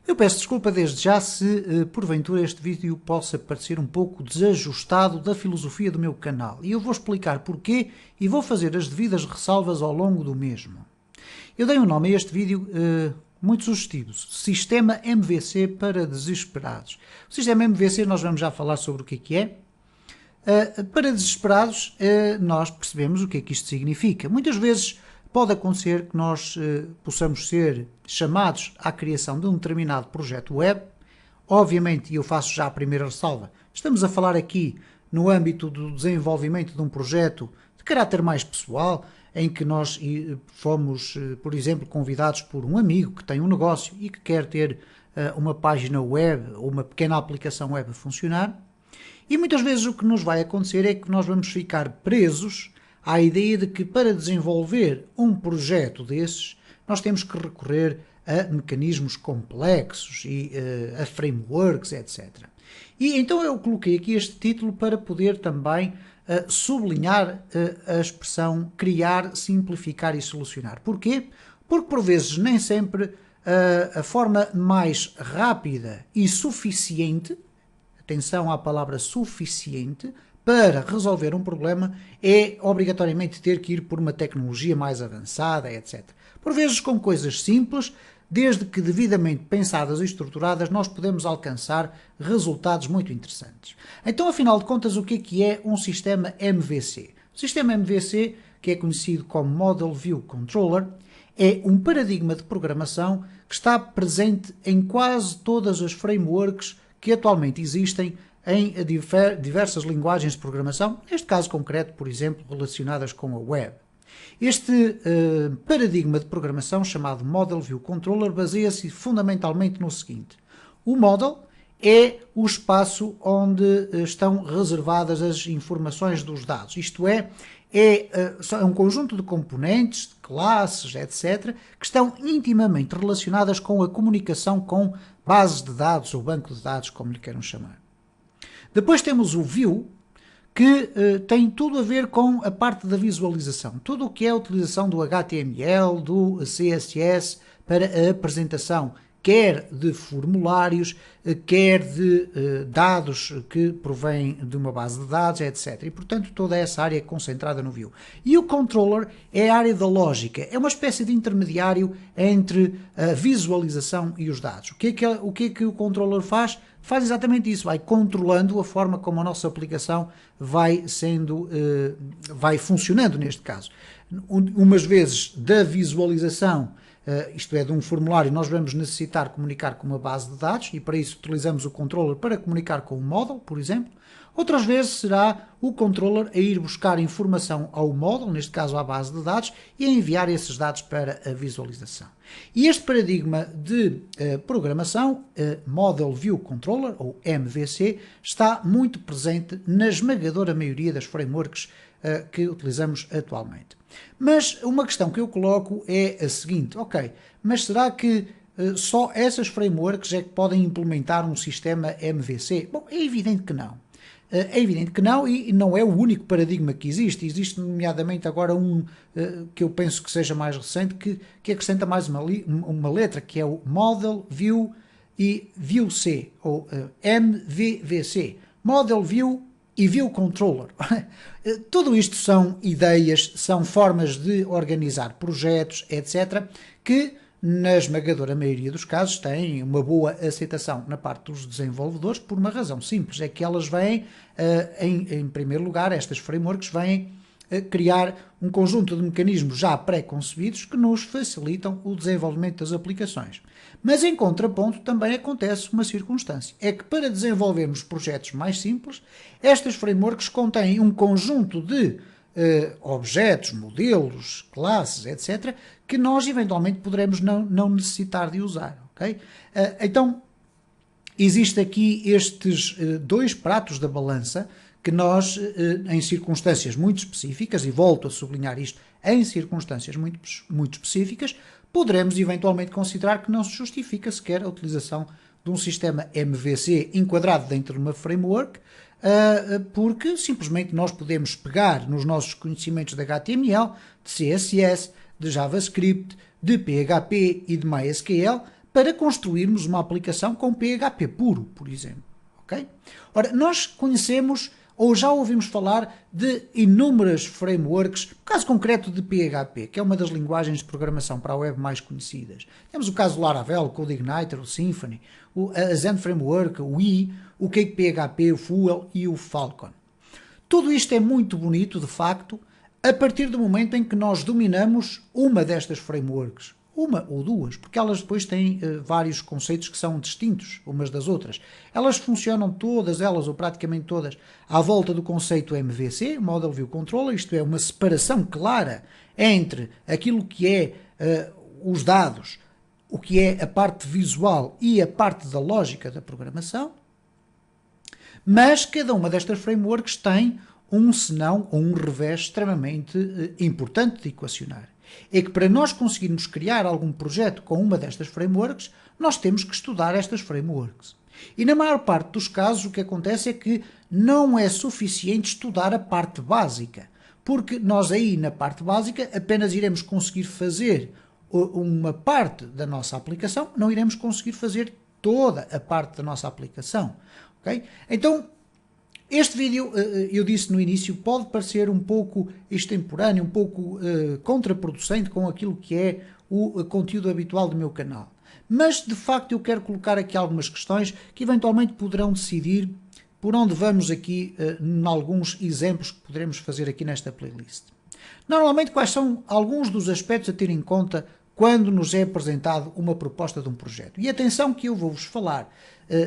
Eu peço desculpa desde já se, porventura, este vídeo possa parecer um pouco desajustado da filosofia do meu canal. E eu vou explicar porquê e vou fazer as devidas ressalvas ao longo do mesmo. Eu dei um nome a este vídeo muito sugestivo, Sistema MVC para Desesperados. O Sistema MVC nós vamos já falar sobre o que é. Para desesperados, nós percebemos o que é que isto significa. Muitas vezes pode acontecer que nós possamos ser chamados à criação de um determinado projeto web. Obviamente, e eu faço já a primeira ressalva, estamos a falar aqui no âmbito do desenvolvimento de um projeto de caráter mais pessoal, em que nós fomos, por exemplo, convidados por um amigo que tem um negócio e que quer ter uma página web ou uma pequena aplicação web a funcionar. E muitas vezes o que nos vai acontecer é que nós vamos ficar presos à ideia de que para desenvolver um projeto desses nós temos que recorrer a mecanismos complexos e a frameworks, etc. E então eu coloquei aqui este título para poder também sublinhar a expressão criar, simplificar e solucionar. Porquê? Porque por vezes nem sempre a forma mais rápida e suficiente, atenção à palavra suficiente, para resolver um problema é obrigatoriamente ter que ir por uma tecnologia mais avançada, etc. Por vezes com coisas simples, desde que devidamente pensadas e estruturadas, nós podemos alcançar resultados muito interessantes. Então, afinal de contas, o que é um sistema MVC? O sistema MVC, que é conhecido como Model View Controller, é um paradigma de programação que está presente em quase todas as frameworks que atualmente existem em diversas linguagens de programação, neste caso concreto, por exemplo, relacionadas com a web. Este paradigma de programação, chamado Model View Controller, baseia-se fundamentalmente no seguinte: o model é o espaço onde estão reservadas as informações dos dados, isto é um conjunto de componentes, de classes, etc., que estão intimamente relacionadas com a comunicação com bases de dados ou banco de dados, como lhe queiram chamar. Depois temos o View, que tem tudo a ver com a parte da visualização. Tudo o que é a utilização do HTML, do CSS para a apresentação, quer de formulários, quer de dados que provêm de uma base de dados, etc. E, portanto, toda essa área é concentrada no View. E o Controller é a área da lógica, é uma espécie de intermediário entre a visualização e os dados. O que é que o Controller faz? Faz exatamente isso, vai controlando a forma como a nossa aplicação vai funcionando neste caso. Umas vezes da visualização, isto é, de um formulário, nós vamos necessitar comunicar com uma base de dados e para isso utilizamos o controller para comunicar com o model, por exemplo. Outras vezes será o controller a ir buscar informação ao model, neste caso à base de dados, e a enviar esses dados para a visualização. E este paradigma de programação, Model View Controller, ou MVC, está muito presente na esmagadora maioria das frameworks que utilizamos atualmente. Mas uma questão que eu coloco é a seguinte: ok, mas será que só essas frameworks é que podem implementar um sistema MVC? Bom, é evidente que não. É evidente que não, e não é o único paradigma que existe. Existe nomeadamente agora um que eu penso que seja mais recente, que acrescenta mais uma letra, que é o Model View e View C, ou MVVC. Model View e View Controller. Tudo isto são ideias, são formas de organizar projetos, etc., que na esmagadora maioria dos casos têm uma boa aceitação na parte dos desenvolvedores por uma razão simples, é que elas vêm, em primeiro lugar, estas frameworks vêm criar um conjunto de mecanismos já pré-concebidos que nos facilitam o desenvolvimento das aplicações. Mas em contraponto também acontece uma circunstância, é que para desenvolvermos projetos mais simples, estas frameworks contêm um conjunto de objetos, modelos, classes, etc., que nós eventualmente poderemos não necessitar de usar. Okay? Então, existe aqui estes dois pratos da balança que nós, em circunstâncias muito específicas, e volto a sublinhar isto, em circunstâncias muito específicas, poderemos eventualmente considerar que não se justifica sequer a utilização de um sistema MVC enquadrado dentro de uma framework, porque simplesmente nós podemos pegar nos nossos conhecimentos de HTML, de CSS, de JavaScript, de PHP e de MySQL para construirmos uma aplicação com PHP puro, por exemplo. Okay? Ora, nós conhecemos ou já ouvimos falar de inúmeras frameworks, no caso concreto de PHP, que é uma das linguagens de programação para a web mais conhecidas. Temos o caso do Laravel, o CodeIgniter, o Symfony, a Zen Framework, o I, o Cake PHP, o Fuel e o Falcon. Tudo isto é muito bonito, de facto, a partir do momento em que nós dominamos uma destas frameworks. Uma ou duas, porque elas depois têm vários conceitos que são distintos umas das outras. Elas funcionam todas elas, ou praticamente todas, à volta do conceito MVC, Model View Controller, isto é, uma separação clara entre aquilo que é os dados, o que é a parte visual e a parte da lógica da programação, mas cada uma destas frameworks tem um senão ou um revés extremamente importante de equacionar. É que para nós conseguirmos criar algum projeto com uma destas frameworks, nós temos que estudar estas frameworks. E na maior parte dos casos o que acontece é que não é suficiente estudar a parte básica, porque nós aí na parte básica apenas iremos conseguir fazer uma parte da nossa aplicação, não iremos conseguir fazer toda a parte da nossa aplicação. Okay? Então, este vídeo, eu disse no início, pode parecer um pouco extemporâneo, um pouco contraproducente com aquilo que é o conteúdo habitual do meu canal. Mas, de facto, eu quero colocar aqui algumas questões que eventualmente poderão decidir por onde vamos aqui, em alguns exemplos que poderemos fazer aqui nesta playlist. Normalmente, quais são alguns dos aspectos a ter em conta quando nos é apresentado uma proposta de um projeto? E atenção que eu vou-vos falar,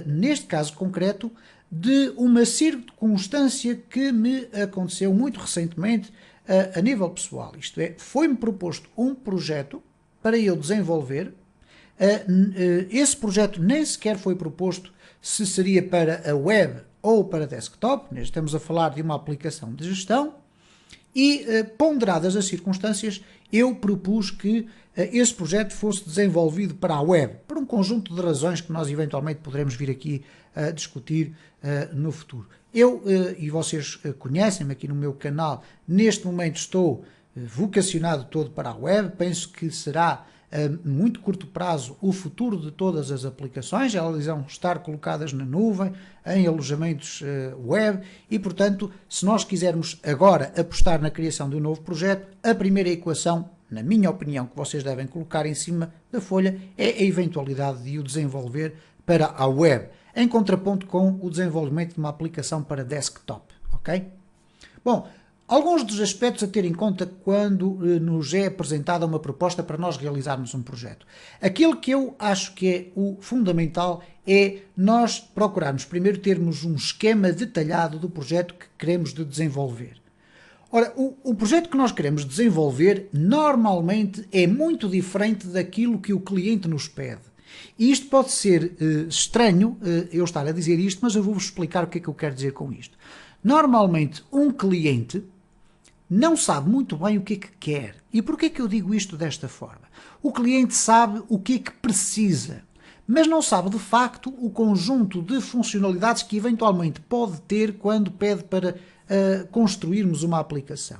neste caso concreto, de uma circunstância que me aconteceu muito recentemente a nível pessoal. Isto é, foi-me proposto um projeto para eu desenvolver. Esse projeto nem sequer foi proposto se seria para a web ou para desktop. Estamos a falar de uma aplicação de gestão e, ponderadas as circunstâncias, eu propus que esse projeto fosse desenvolvido para a web, por um conjunto de razões que nós eventualmente poderemos vir aqui a discutir no futuro. Eu, e vocês conhecem-me aqui no meu canal, neste momento estou vocacionado todo para a web, penso que será a muito curto prazo o futuro de todas as aplicações, elas vão estar colocadas na nuvem, em alojamentos web e, portanto, se nós quisermos agora apostar na criação de um novo projeto, a primeira equação, na minha opinião, que vocês devem colocar em cima da folha é a eventualidade de o desenvolver para a web, em contraponto com o desenvolvimento de uma aplicação para desktop, ok? Bom, alguns dos aspectos a ter em conta quando nos é apresentada uma proposta para nós realizarmos um projeto. Aquilo que eu acho que é o fundamental é nós procurarmos primeiro termos um esquema detalhado do projeto que queremos de desenvolver. Ora, o projeto que nós queremos desenvolver normalmente é muito diferente daquilo que o cliente nos pede. E isto pode ser estranho, eu estar a dizer isto, mas eu vou-vos explicar o que é que eu quero dizer com isto. Normalmente, um cliente não sabe muito bem o que é que quer. E porquê é que eu digo isto desta forma? O cliente sabe o que é que precisa, mas não sabe de facto o conjunto de funcionalidades que eventualmente pode ter quando pede para construirmos uma aplicação.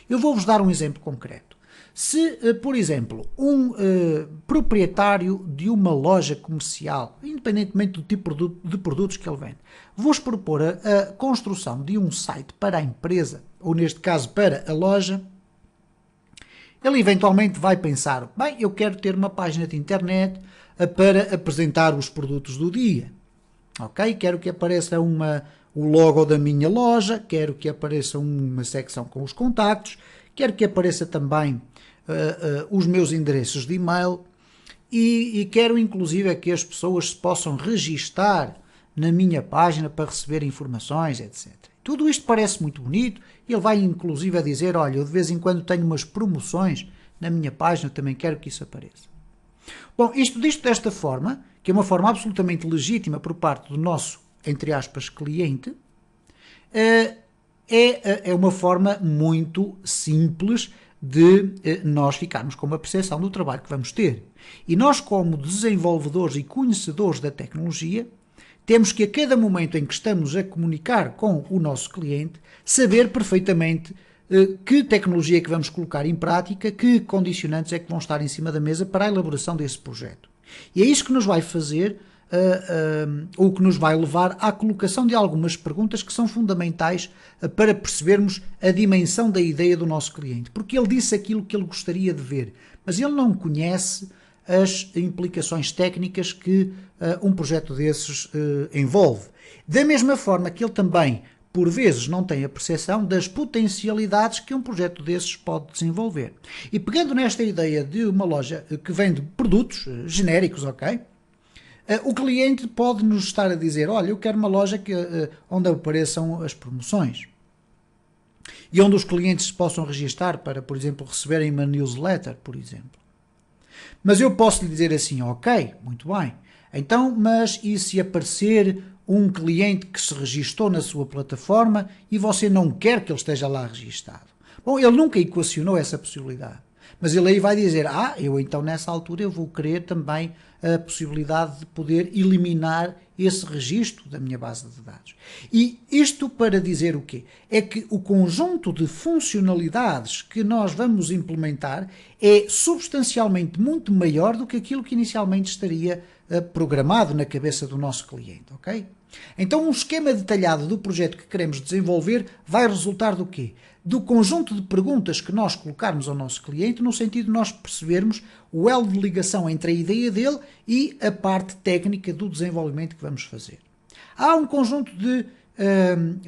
Eu vou-vos dar um exemplo concreto. Se, por exemplo, um proprietário de uma loja comercial, independentemente do tipo de produtos que ele vende, vos propor a construção de um site para a empresa, ou neste caso para a loja, ele eventualmente vai pensar, bem, eu quero ter uma página de internet para apresentar os produtos do dia. Ok? Quero que apareça o logo da minha loja, quero que apareça uma secção com os contactos, quero que apareça também os meus endereços de e-mail e quero inclusive que as pessoas se possam registar na minha página para receber informações, etc. Tudo isto parece muito bonito, ele vai inclusive a dizer, olha, eu de vez em quando tenho umas promoções na minha página, também quero que isso apareça. Bom, isto desta forma, que é uma forma absolutamente legítima por parte do nosso, entre aspas, cliente, é uma forma muito simples de nós ficarmos com uma percepção do trabalho que vamos ter. E nós, como desenvolvedores e conhecedores da tecnologia, temos que a cada momento em que estamos a comunicar com o nosso cliente, saber perfeitamente que tecnologia é que vamos colocar em prática, que condicionantes é que vão estar em cima da mesa para a elaboração desse projeto. E é isso que nos vai fazer, ou que nos vai levar à colocação de algumas perguntas que são fundamentais para percebermos a dimensão da ideia do nosso cliente. Porque ele disse aquilo que ele gostaria de ver, mas ele não conhece as implicações técnicas que um projeto desses envolve. Da mesma forma que ele também, por vezes, não tem a percepção das potencialidades que um projeto desses pode desenvolver. E pegando nesta ideia de uma loja que vende produtos genéricos, ok? O cliente pode nos estar a dizer, olha, eu quero uma loja onde apareçam as promoções. E onde os clientes se possam registar para, por exemplo, receberem uma newsletter, por exemplo. Mas eu posso lhe dizer assim, ok, muito bem. Então, mas e se aparecer um cliente que se registou na sua plataforma e você não quer que ele esteja lá registado? Bom, ele nunca equacionou essa possibilidade. Mas ele aí vai dizer, eu então nessa altura eu vou querer também a possibilidade de poder eliminar esse registro da minha base de dados. E isto para dizer o quê? É que o conjunto de funcionalidades que nós vamos implementar é substancialmente muito maior do que aquilo que inicialmente estaria programado na cabeça do nosso cliente, ok? Então um esquema detalhado do projeto que queremos desenvolver vai resultar do quê? Do conjunto de perguntas que nós colocarmos ao nosso cliente, no sentido de nós percebermos o elo de ligação entre a ideia dele e a parte técnica do desenvolvimento que vamos fazer. Há um conjunto de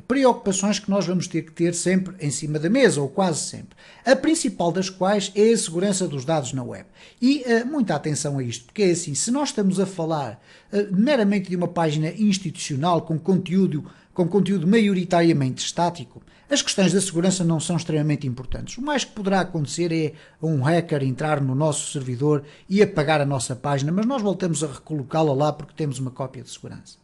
preocupações que nós vamos ter que ter sempre em cima da mesa, ou quase sempre. A principal das quais é a segurança dos dados na web. E muita atenção a isto, porque é assim, se nós estamos a falar meramente de uma página institucional com conteúdo maioritariamente estático, as questões da segurança não são extremamente importantes. O mais que poderá acontecer é um hacker entrar no nosso servidor e apagar a nossa página, mas nós voltamos a recolocá-la lá porque temos uma cópia de segurança.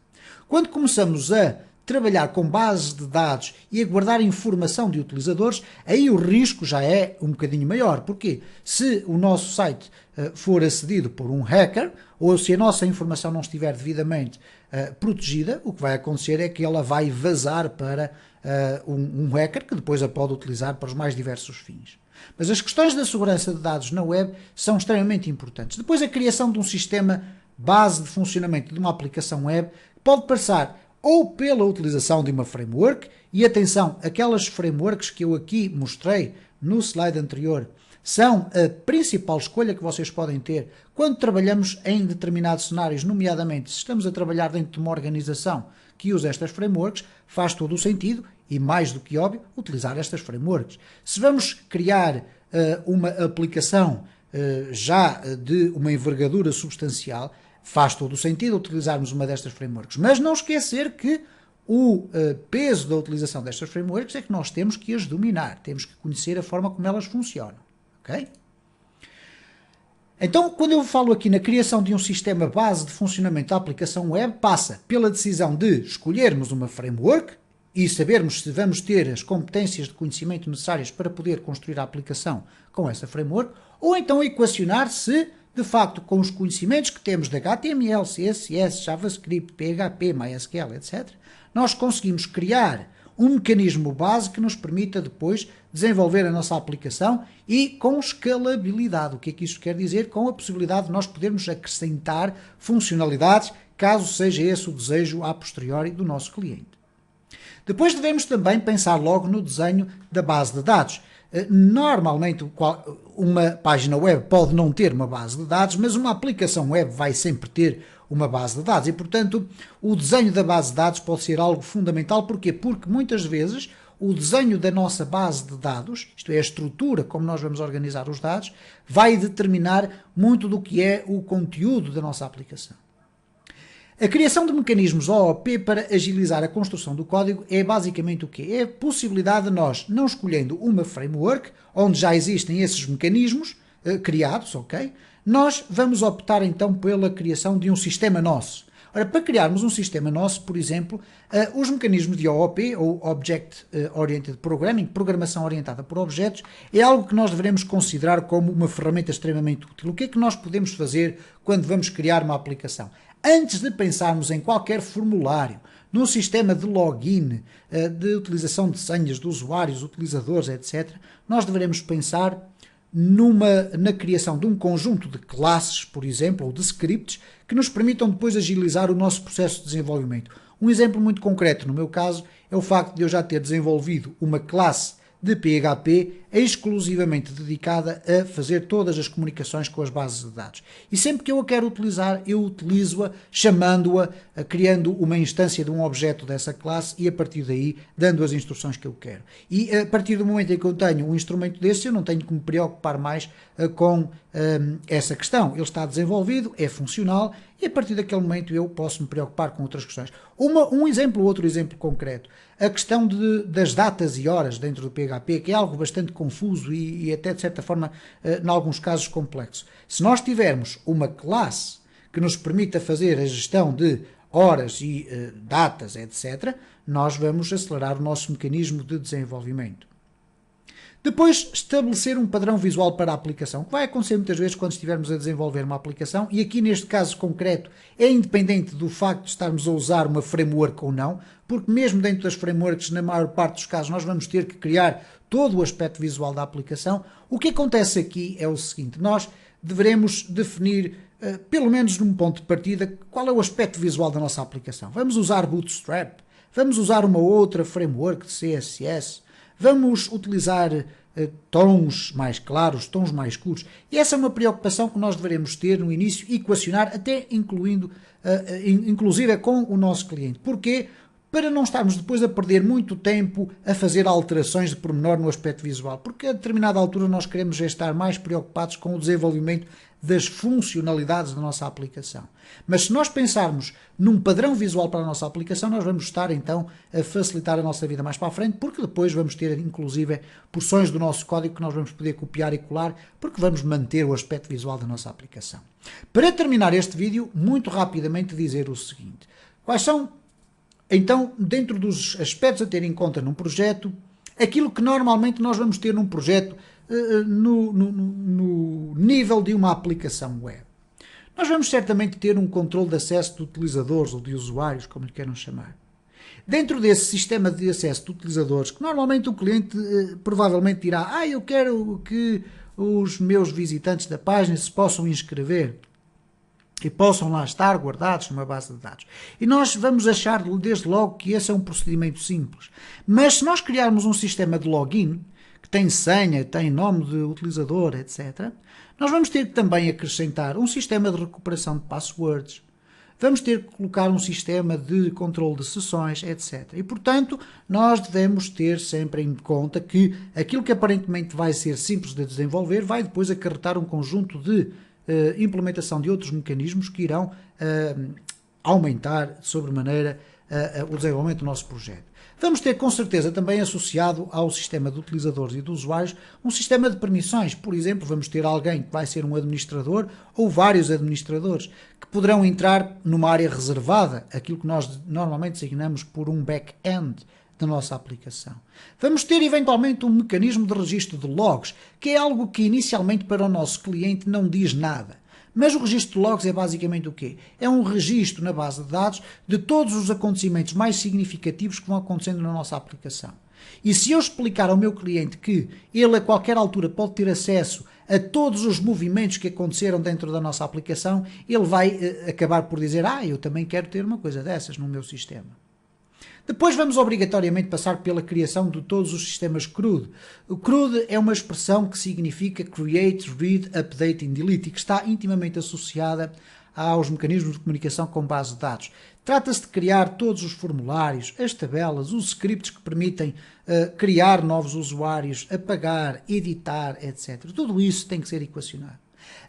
Quando começamos a trabalhar com bases de dados e a guardar informação de utilizadores, aí o risco já é um bocadinho maior. Porquê? Se o nosso site for acedido por um hacker, ou se a nossa informação não estiver devidamente protegida, o que vai acontecer é que ela vai vazar para um hacker que depois a pode utilizar para os mais diversos fins. Mas as questões da segurança de dados na web são extremamente importantes. Depois a criação de um sistema base de funcionamento de uma aplicação web pode passar ou pela utilização de uma framework, e atenção, aquelas frameworks que eu aqui mostrei no slide anterior são a principal escolha que vocês podem ter quando trabalhamos em determinados cenários, nomeadamente se estamos a trabalhar dentro de uma organização que usa estas frameworks, faz todo o sentido, e mais do que óbvio, utilizar estas frameworks. Se vamos criar uma aplicação já de uma envergadura substancial, faz todo o sentido utilizarmos uma destas frameworks. Mas não esquecer que o peso da utilização destas frameworks é que nós temos que as dominar, temos que conhecer a forma como elas funcionam. Okay? Então, quando eu falo aqui na criação de um sistema base de funcionamento da aplicação web, passa pela decisão de escolhermos uma framework e sabermos se vamos ter as competências de conhecimento necessárias para poder construir a aplicação com essa framework, ou então equacionar se, de facto, com os conhecimentos que temos de HTML, CSS, JavaScript, PHP, MySQL, etc., nós conseguimos criar um mecanismo base que nos permita depois desenvolver a nossa aplicação e com escalabilidade. O que é que isto quer dizer? Com a possibilidade de nós podermos acrescentar funcionalidades, caso seja esse o desejo a posteriori do nosso cliente. Depois devemos também pensar logo no desenho da base de dados. Normalmente uma página web pode não ter uma base de dados, mas uma aplicação web vai sempre ter uma base de dados e, portanto, o desenho da base de dados pode ser algo fundamental. Porquê? Porque muitas vezes o desenho da nossa base de dados, isto é, a estrutura como nós vamos organizar os dados, vai determinar muito do que é o conteúdo da nossa aplicação. A criação de mecanismos OOP para agilizar a construção do código é basicamente o quê? É a possibilidade de nós, não escolhendo uma framework, onde já existem esses mecanismos criados, ok? Nós vamos optar então pela criação de um sistema nosso. Ora, para criarmos um sistema nosso, por exemplo, os mecanismos de OOP, ou Object Oriented Programming, programação orientada por objetos, é algo que nós devemos considerar como uma ferramenta extremamente útil. O que é que nós podemos fazer quando vamos criar uma aplicação? Antes de pensarmos em qualquer formulário, num sistema de login, de utilização de senhas de usuários, utilizadores, etc., nós devemos pensar na criação de um conjunto de classes, por exemplo, ou de scripts, que nos permitam depois agilizar o nosso processo de desenvolvimento. Um exemplo muito concreto, no meu caso, é o facto de eu já ter desenvolvido uma classe de PHP exclusivamente dedicada a fazer todas as comunicações com as bases de dados. E sempre que eu a quero utilizar, eu utilizo-a, chamando-a, criando uma instância de um objeto dessa classe e a partir daí dando as instruções que eu quero. E a partir do momento em que eu tenho um instrumento desse, eu não tenho que me preocupar mais com essa questão. Ele está desenvolvido, é funcional e a partir daquele momento eu posso me preocupar com outras questões. Outro exemplo concreto, a questão das datas e horas dentro do PHP, que é algo bastante confuso e até de certa forma, em alguns casos, complexo. Se nós tivermos uma classe que nos permita fazer a gestão de horas e datas, etc., nós vamos acelerar o nosso mecanismo de desenvolvimento. Depois, estabelecer um padrão visual para a aplicação, que vai acontecer muitas vezes quando estivermos a desenvolver uma aplicação, e aqui neste caso concreto é independente do facto de estarmos a usar uma framework ou não, porque mesmo dentro das frameworks, na maior parte dos casos, nós vamos ter que criar todo o aspecto visual da aplicação. O que acontece aqui é o seguinte, nós deveremos definir, pelo menos num ponto de partida, qual é o aspecto visual da nossa aplicação. Vamos usar Bootstrap? Vamos usar uma outra framework de CSS? Vamos utilizar tons mais claros, tons mais escuros. E essa é uma preocupação que nós devemos ter no início, equacionar, até inclusive com o nosso cliente. Porquê? Para não estarmos depois a perder muito tempo a fazer alterações de pormenor no aspecto visual. Porque a determinada altura nós queremos estar mais preocupados com o desenvolvimento das funcionalidades da nossa aplicação. Mas se nós pensarmos num padrão visual para a nossa aplicação, nós vamos estar então a facilitar a nossa vida mais para a frente, porque depois vamos ter inclusive porções do nosso código que nós vamos poder copiar e colar, porque vamos manter o aspecto visual da nossa aplicação. Para terminar este vídeo, muito rapidamente dizer o seguinte: quais são, então, dentro dos aspectos a ter em conta num projeto, aquilo que normalmente nós vamos ter num projeto no nível de uma aplicação web. Nós vamos certamente ter um controle de acesso de utilizadores ou de usuários, como lhe queiram chamar. Dentro desse sistema de acesso de utilizadores, que normalmente o cliente provavelmente dirá: eu quero que os meus visitantes da página se possam inscrever e possam lá estar guardados numa base de dados. E nós vamos achar desde logo que esse é um procedimento simples. Mas se nós criarmos um sistema de login, que tem senha, tem nome de utilizador, etc., nós vamos ter que também acrescentar um sistema de recuperação de passwords, vamos ter que colocar um sistema de controle de sessões, etc. E, portanto, nós devemos ter sempre em conta que aquilo que aparentemente vai ser simples de desenvolver vai depois acarretar um conjunto de implementação de outros mecanismos que irão aumentar de sobremaneira o desenvolvimento do nosso projeto. Vamos ter com certeza também associado ao sistema de utilizadores e de usuários um sistema de permissões. Por exemplo, vamos ter alguém que vai ser um administrador ou vários administradores que poderão entrar numa área reservada, aquilo que nós normalmente designamos por um back-end da nossa aplicação. Vamos ter eventualmente um mecanismo de registro de logs, que é algo que inicialmente para o nosso cliente não diz nada. Mas o registro de logs é basicamente o quê? É um registro na base de dados de todos os acontecimentos mais significativos que vão acontecendo na nossa aplicação. E se eu explicar ao meu cliente que ele a qualquer altura pode ter acesso a todos os movimentos que aconteceram dentro da nossa aplicação, ele vai acabar por dizer: eu também quero ter uma coisa dessas no meu sistema. Depois vamos obrigatoriamente passar pela criação de todos os sistemas CRUD. O CRUD é uma expressão que significa Create, Read, Update and Delete e que está intimamente associada aos mecanismos de comunicação com base de dados. Trata-se de criar todos os formulários, as tabelas, os scripts que permitem criar novos usuários, apagar, editar, etc. Tudo isso tem que ser equacionado.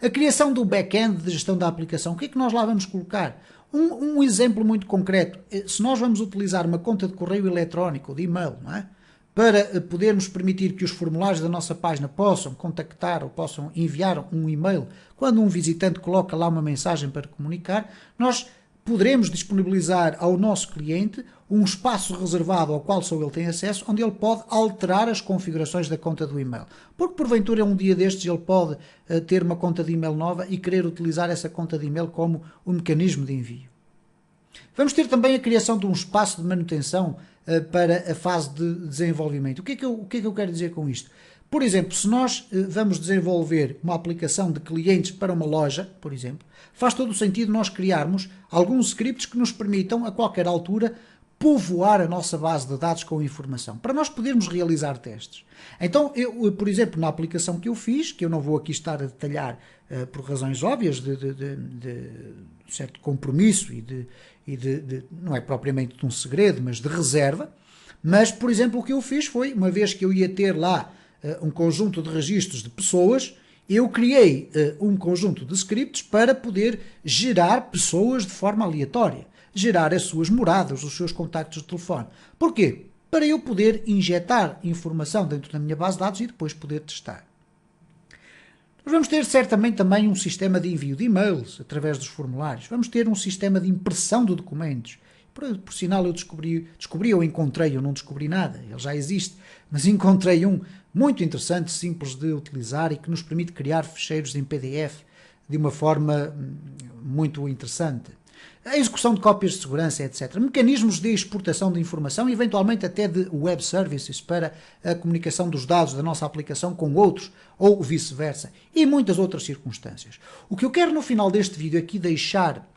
A criação do back-end de gestão da aplicação, o que é que nós lá vamos colocar? Um exemplo muito concreto, se nós vamos utilizar uma conta de correio eletrónico, de e-mail, não é? Para podermos permitir que os formulários da nossa página possam contactar ou possam enviar um e-mail quando um visitante coloca lá uma mensagem para comunicar, nós poderemos disponibilizar ao nosso cliente um espaço reservado ao qual só ele tem acesso, onde ele pode alterar as configurações da conta do e-mail. Porque porventura um dia destes ele pode ter uma conta de e-mail nova e querer utilizar essa conta de e-mail como um mecanismo de envio. Vamos ter também a criação de um espaço de manutenção para a fase de desenvolvimento. O que é que eu quero dizer com isto? Por exemplo, se nós vamos desenvolver uma aplicação de clientes para uma loja, por exemplo, faz todo o sentido nós criarmos alguns scripts que nos permitam, a qualquer altura, povoar a nossa base de dados com informação, para nós podermos realizar testes. Então, eu, por exemplo, na aplicação que eu fiz, que eu não vou aqui estar a detalhar por razões óbvias de certo compromisso não é propriamente de um segredo, mas de reserva, mas, por exemplo, o que eu fiz foi, uma vez que eu ia ter lá um conjunto de registros de pessoas, eu criei um conjunto de scripts para poder gerar pessoas de forma aleatória, gerar as suas moradas, os seus contactos de telefone. Porquê? Para eu poder injetar informação dentro da minha base de dados e depois poder testar. Nós vamos ter certamente também um sistema de envio de e-mails através dos formulários. Vamos ter um sistema de impressão de documentos. Por sinal, eu descobri ou encontrei, eu não descobri nada, ele já existe, mas encontrei um muito interessante, simples de utilizar e que nos permite criar ficheiros em PDF de uma forma muito interessante. A execução de cópias de segurança, etc. Mecanismos de exportação de informação, eventualmente até de web services para a comunicação dos dados da nossa aplicação com outros, ou vice-versa, e muitas outras circunstâncias. O que eu quero no final deste vídeo aqui deixar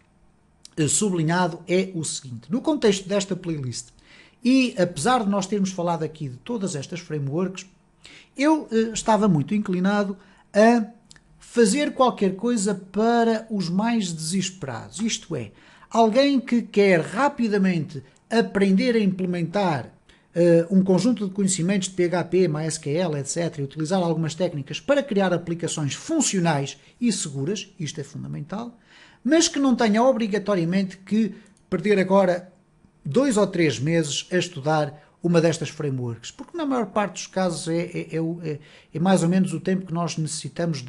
sublinhado é o seguinte: no contexto desta playlist, e apesar de nós termos falado aqui de todas estas frameworks, eu estava muito inclinado a fazer qualquer coisa para os mais desesperados, isto é, alguém que quer rapidamente aprender a implementar um conjunto de conhecimentos de PHP, MySQL, etc., e utilizar algumas técnicas para criar aplicações funcionais e seguras, isto é fundamental, mas que não tenha obrigatoriamente que perder agora 2 ou 3 meses a estudar uma destas frameworks, porque na maior parte dos casos é mais ou menos o tempo que nós necessitamos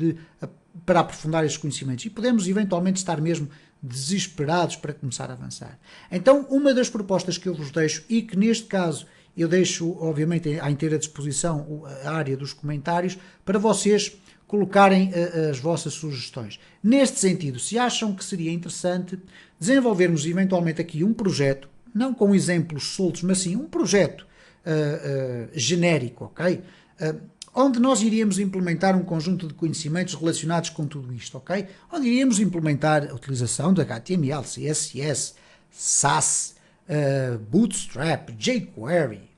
para aprofundar estes conhecimentos e podemos eventualmente estar mesmo desesperados para começar a avançar. Então, uma das propostas que eu vos deixo, e que neste caso eu deixo obviamente à inteira disposição a área dos comentários, para vocês colocarem as vossas sugestões. Neste sentido, se acham que seria interessante desenvolvermos eventualmente aqui um projeto, não com exemplos soltos, mas sim um projeto genérico, ok? Onde nós iríamos implementar um conjunto de conhecimentos relacionados com tudo isto, ok? Onde iríamos implementar a utilização de HTML, CSS, SAS, Bootstrap, jQuery,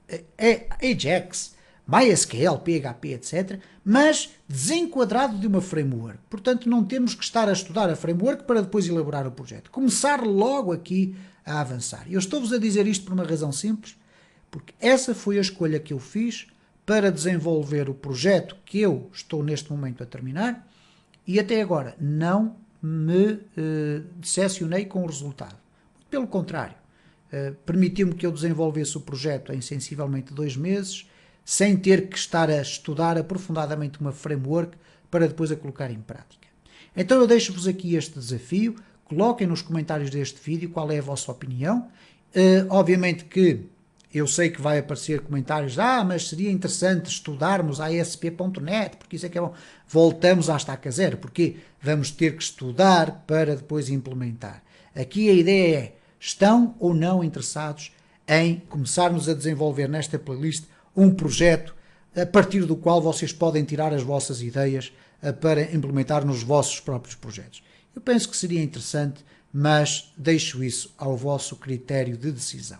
Ajax, MySQL, PHP, etc., mas desenquadrado de uma framework. Portanto, não temos que estar a estudar a framework para depois elaborar o projeto. Começar logo aqui a avançar. Eu estou-vos a dizer isto por uma razão simples, porque essa foi a escolha que eu fiz para desenvolver o projeto que eu estou neste momento a terminar e até agora não me decepcionei com o resultado. Pelo contrário, permitiu-me que eu desenvolvesse o projeto em sensivelmente 2 meses, sem ter que estar a estudar aprofundadamente uma framework para depois a colocar em prática. Então eu deixo-vos aqui este desafio, coloquem nos comentários deste vídeo qual é a vossa opinião. Obviamente que eu sei que vai aparecer comentários, mas seria interessante estudarmos a ASP.NET, porque isso é que é bom. Voltamos à estaca zero, porque vamos ter que estudar para depois implementar. Aqui a ideia é, estão ou não interessados em começarmos a desenvolver nesta playlist um projeto a partir do qual vocês podem tirar as vossas ideias para implementar nos vossos próprios projetos. Eu penso que seria interessante, mas deixo isso ao vosso critério de decisão.